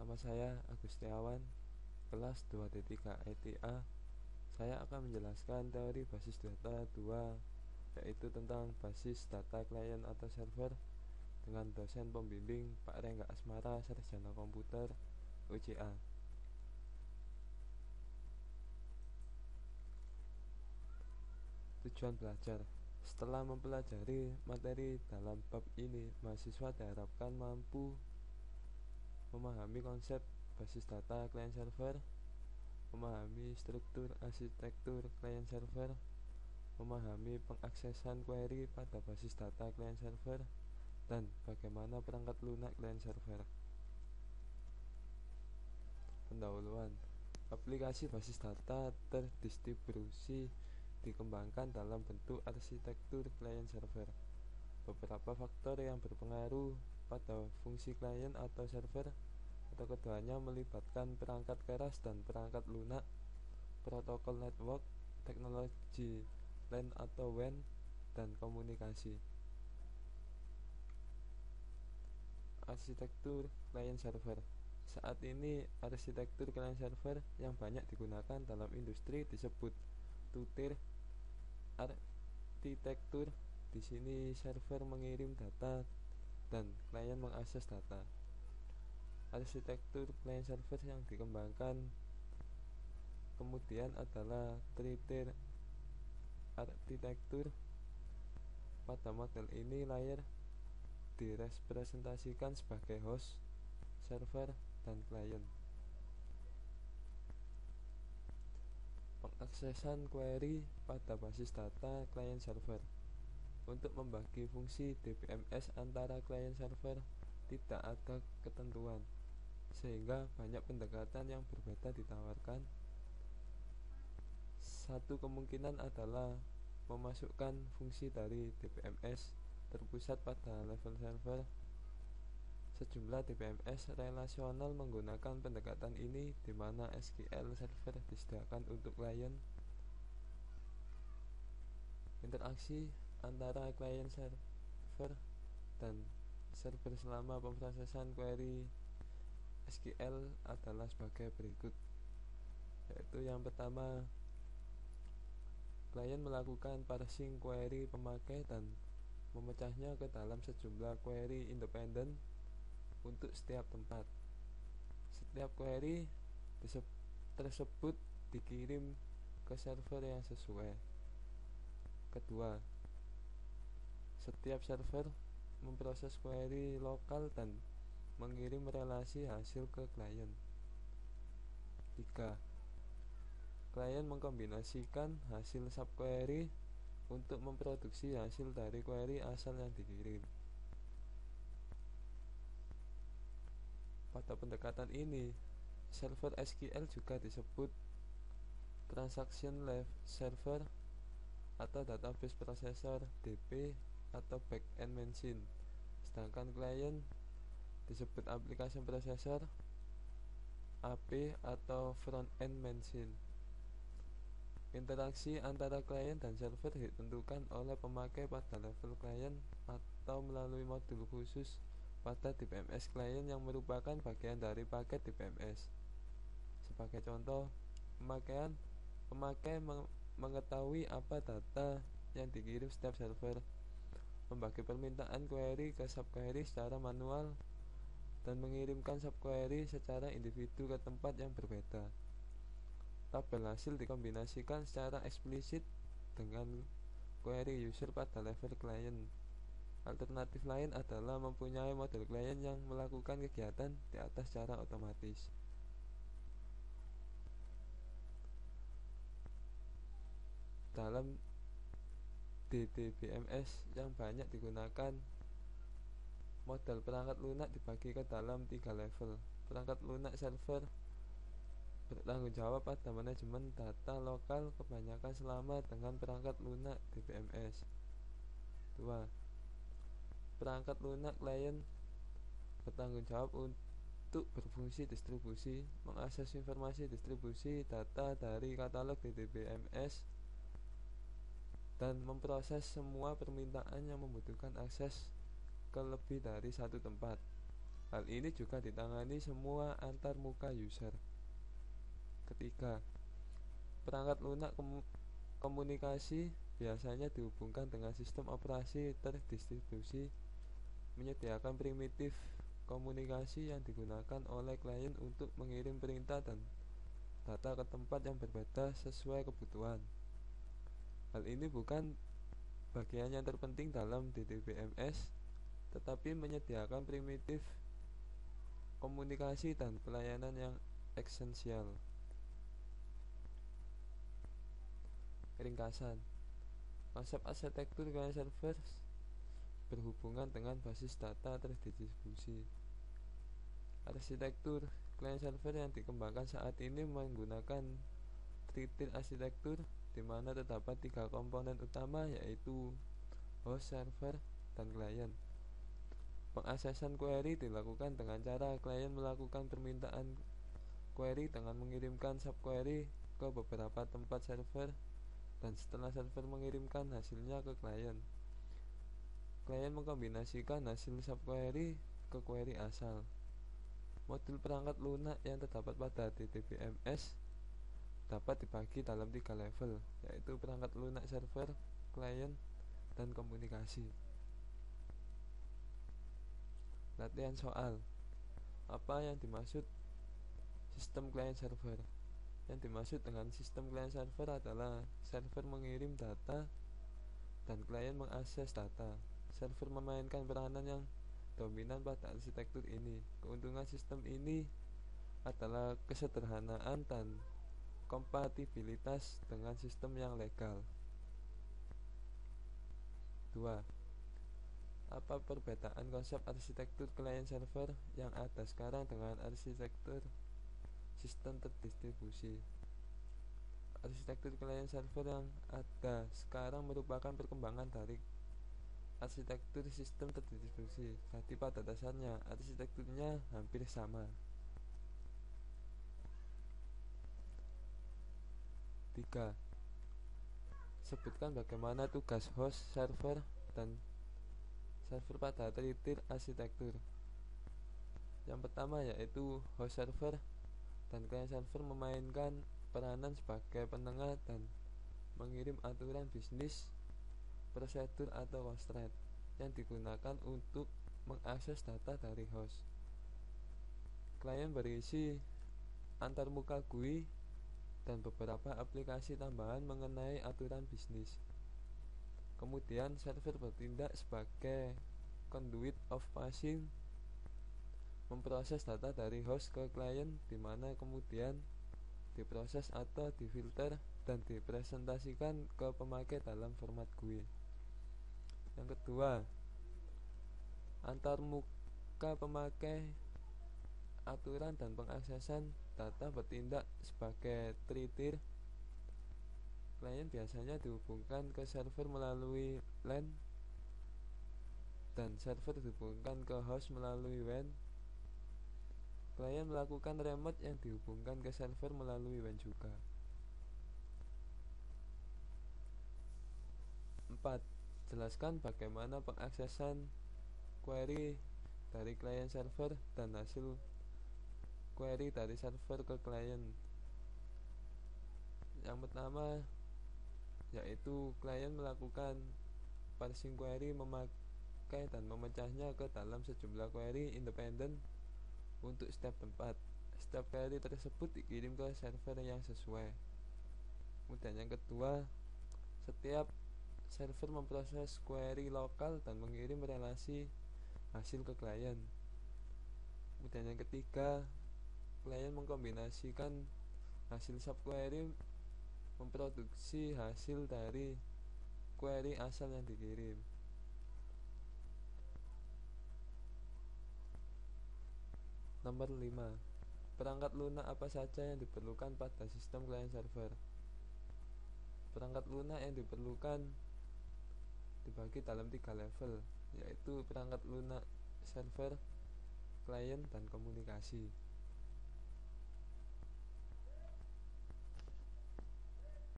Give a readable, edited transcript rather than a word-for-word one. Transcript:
Nama saya Agustiawan, kelas 2.3 ETA. Saya akan menjelaskan teori basis data 2, yaitu tentang basis data klien atau server, dengan dosen pembimbing Pak Rengga Asmara, Sarjana Komputer, UCA. Tujuan belajar. Setelah mempelajari materi dalam bab ini, mahasiswa diharapkan mampu memahami konsep basis data klien server, memahami struktur arsitektur klien server, memahami pengaksesan query pada basis data klien server, dan bagaimana perangkat lunak klien server. Pendahuluan. Aplikasi basis data terdistribusi dikembangkan dalam bentuk arsitektur klien server. Beberapa faktor yang berpengaruh pada fungsi klien atau server atau keduanya melibatkan perangkat keras dan perangkat lunak, protokol network, teknologi LAN atau WAN, dan komunikasi. Arsitektur klien server. Saat ini arsitektur klien server yang banyak digunakan dalam industri disebut two-tier arsitektur. Di sini server mengirim data dan klien mengakses data. Arsitektur klien server yang dikembangkan kemudian adalah three-tier arsitektur. Pada model ini layer direpresentasikan sebagai host, server, dan klien. Pengaksesan query pada basis data klien server. Untuk membagi fungsi DBMS antara klien server tidak ada ketentuan, sehingga banyak pendekatan yang berbeda ditawarkan. Satu kemungkinan adalah memasukkan fungsi dari DBMS terpusat pada level server. Sejumlah DBMS relasional menggunakan pendekatan ini, di mana SQL Server disediakan untuk klien. Interaksi antara klien server dan server selama pemrosesan query SQL adalah sebagai berikut, yaitu yang pertama, klien melakukan parsing query pemakai dan memecahnya ke dalam sejumlah query independen untuk setiap tempat. Setiap query tersebut dikirim ke server yang sesuai. Kedua, setiap server memproses query lokal dan mengirim relasi hasil ke klien. 3. Klien mengkombinasikan hasil subquery untuk memproduksi hasil dari query asal yang dikirim. Pada pendekatan ini, server SQL juga disebut Transaction Level Server atau Database Processor DB atau Backend Machine, sedangkan klien disebut Application Processor AP atau Front-End Machine. Interaksi antara klien dan server ditentukan oleh pemakai pada level klien atau melalui modul khusus pada DBMS klien yang merupakan bagian dari paket DBMS. Sebagai contoh, pemakai mengetahui apa data yang dikirim setiap server, membagi permintaan query ke subquery secara manual, dan mengirimkan subquery secara individu ke tempat yang berbeda. Tabel hasil dikombinasikan secara eksplisit dengan query user pada level klien. Alternatif lain adalah mempunyai model klien yang melakukan kegiatan di atas secara otomatis. Dalam DBMS yang banyak digunakan, model perangkat lunak dibagi ke dalam 3 level. Perangkat lunak server bertanggung jawab pada manajemen data lokal, kebanyakan sama dengan perangkat lunak DBMS. 2. Perangkat lunak klien bertanggung jawab untuk berfungsi distribusi, mengakses informasi distribusi data dari katalog di DBMS, dan memproses semua permintaan yang membutuhkan akses ke lebih dari satu tempat. Hal ini juga ditangani semua antarmuka user. Ketiga, perangkat lunak komunikasi biasanya dihubungkan dengan sistem operasi terdistribusi, menyediakan primitif komunikasi yang digunakan oleh klien untuk mengirim perintah dan data ke tempat yang berbeda sesuai kebutuhan. Hal ini bukan bagian yang terpenting dalam DDBMS, tetapi menyediakan primitif komunikasi dan pelayanan yang esensial. Ringkasan, konsep arsitektur client server berhubungan dengan basis data terdistribusi. Arsitektur client server yang dikembangkan saat ini menggunakan three-tier arsitektur, di mana terdapat 3 komponen utama, yaitu host, server, dan klien. Pengaksesan query dilakukan dengan cara klien melakukan permintaan query dengan mengirimkan subquery ke beberapa tempat server, dan setelah server mengirimkan hasilnya ke klien, klien mengkombinasikan hasil subquery ke query asal. Modul perangkat lunak yang terdapat pada DDBMS dapat dibagi dalam 3 level, yaitu perangkat lunak server, klien, dan komunikasi. Latihan soal. Apa yang dimaksud sistem client server? Yang dimaksud dengan sistem client server adalah server mengirim data dan klien mengakses data. Server memainkan peranan yang dominan pada arsitektur ini. Keuntungan sistem ini adalah kesederhanaan dan kompatibilitas dengan sistem yang legal. 2. Apa perbedaan konsep arsitektur client server yang ada sekarang dengan arsitektur sistem terdistribusi? Arsitektur client server yang ada sekarang merupakan perkembangan dari arsitektur sistem terdistribusi. Jadi pada dasarnya arsitekturnya hampir sama. 3. Sebutkan bagaimana tugas host, server, dan server pada three-tier arsitektur. Yang pertama yaitu host server dan client server memainkan peranan sebagai penengah dan mengirim aturan bisnis, prosedur atau constraint yang digunakan untuk mengakses data dari host. Klien berisi antarmuka GUI dan beberapa aplikasi tambahan mengenai aturan bisnis. Kemudian server bertindak sebagai conduit of passing, memproses data dari host ke klien, di mana kemudian diproses atau difilter dan dipresentasikan ke pemakai dalam format GUI. Yang kedua, antarmuka pemakai, aturan dan pengaksesan data bertindak sebagai three-tier. Klien biasanya dihubungkan ke server melalui LAN dan server dihubungkan ke host melalui WAN. Klien melakukan remote yang dihubungkan ke server melalui WAN juga. 4. Jelaskan bagaimana pengaksesan query dari klien server dan hasil query dari server ke klien. Yang pertama yaitu klien melakukan parsing query, memakai dan memecahnya ke dalam sejumlah query independen untuk setiap tempat. Setiap query tersebut dikirim ke server yang sesuai. Kemudian yang kedua, setiap server memproses query lokal dan mengirim relasi hasil ke klien. Kemudian yang ketiga, klien mengkombinasikan hasil subquery memproduksi hasil dari query asal yang dikirim. Nomor 5. Perangkat lunak apa saja yang diperlukan pada sistem client server? Perangkat lunak yang diperlukan dibagi dalam 3 level, yaitu perangkat lunak server, klien, dan komunikasi.